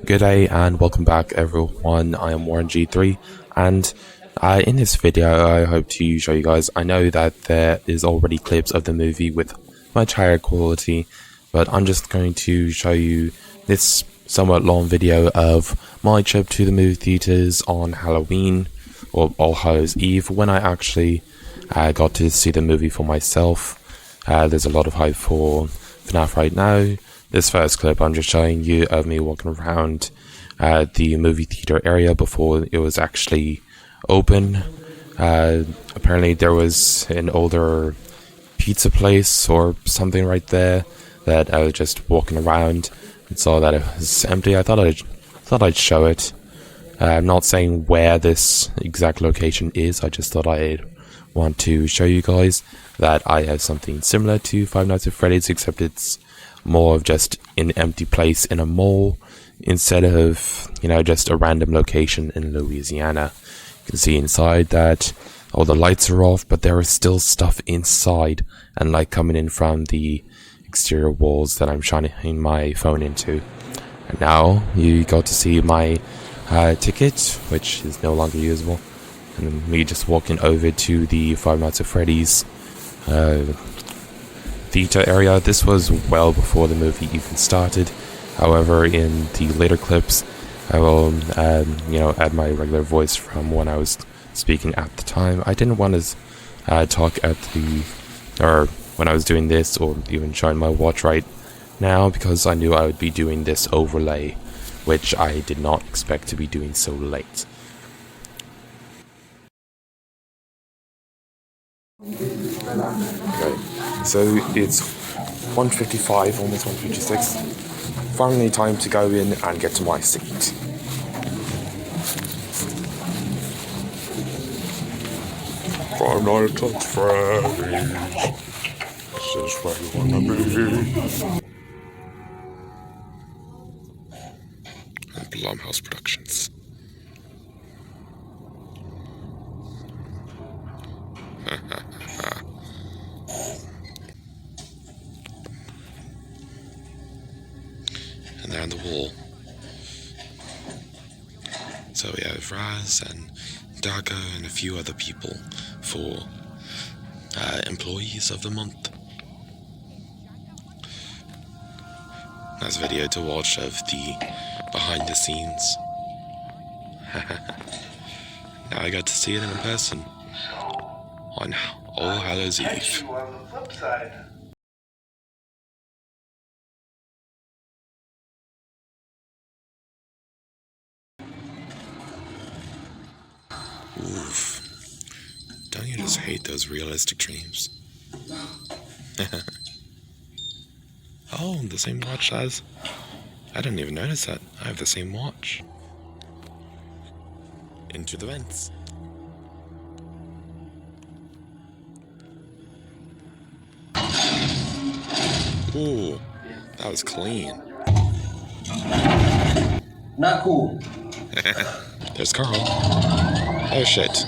Good day and welcome back everyone, I am Warren G3 and in this video I hope to show you guys, I know that there is already clips of the movie with much higher quality, but I'm just going to show you this somewhat long video of my trip to the movie theaters on Halloween or All Hallows Eve when I actually got to see the movie for myself. There's a lot of hype for FNAF right now. This first clip I'm just showing you of me walking around the movie theater area before it was actually open. Apparently there was an older pizza place or something right there that I was just walking around and saw that it was empty. I thought I'd show it. I'm not saying where this exact location is, I just thought I'd want to show you guys that I have something similar to Five Nights at Freddy's, except it's more of just an empty place in a mall instead of, just a random location in Louisiana. You can see inside that all the lights are off, but there is still stuff inside and light coming in from the exterior walls that I'm shining my phone into. And now you got to see my ticket, which is no longer usable, and me just walking over to the Five Nights at Freddy's theater area. This was well before the movie even started. However, in the later clips, I will, add my regular voice from when I was speaking at the time. I didn't want to talk when I was doing this, or even showing my watch right now, because I knew I would be doing this overlay, which I did not expect to be doing so late. Okay, so it's 1:55, almost 1:56. Finally time to go in and get to my seat. Five Nights at Freddy's, this is where you wanna be. Blumhouse Productions. And they're on the wall. So we have Raz and Dago and a few other people for Employees of the Month. Nice video to watch of the behind the scenes. Now I got to see it in person on All Hallows Eve. Oof. Don't you just hate those realistic dreams? Oh, the same watch as... I didn't even notice that. I have the same watch. Into the vents. Ooh, that was clean. Not cool. There's Carl. Oh shit.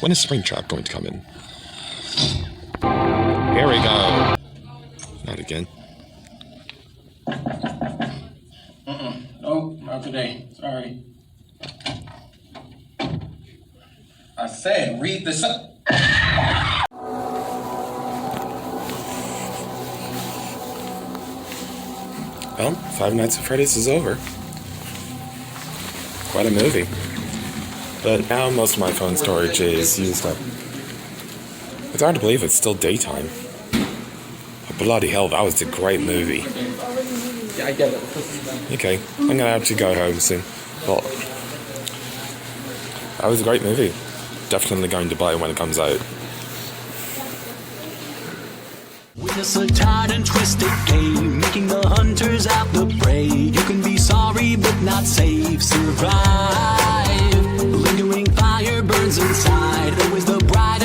When is Springtrap going to come in? Here we go. Not again. Nope, not today. Sorry. I said, read this up. Well, Five Nights at Freddy's is over. Quite a movie. But now most of my phone storage is used up. It's hard to believe it's still daytime. But bloody hell, that was a great movie. Yeah, I get it. Okay, I'm gonna have to go home soon. Well, that was a great movie. Definitely going to buy it when it comes out. Witness a tired and twisted game, making the hunters out the prey. You can be sorry but not safe, survive. Lingering fire burns inside, always the bride.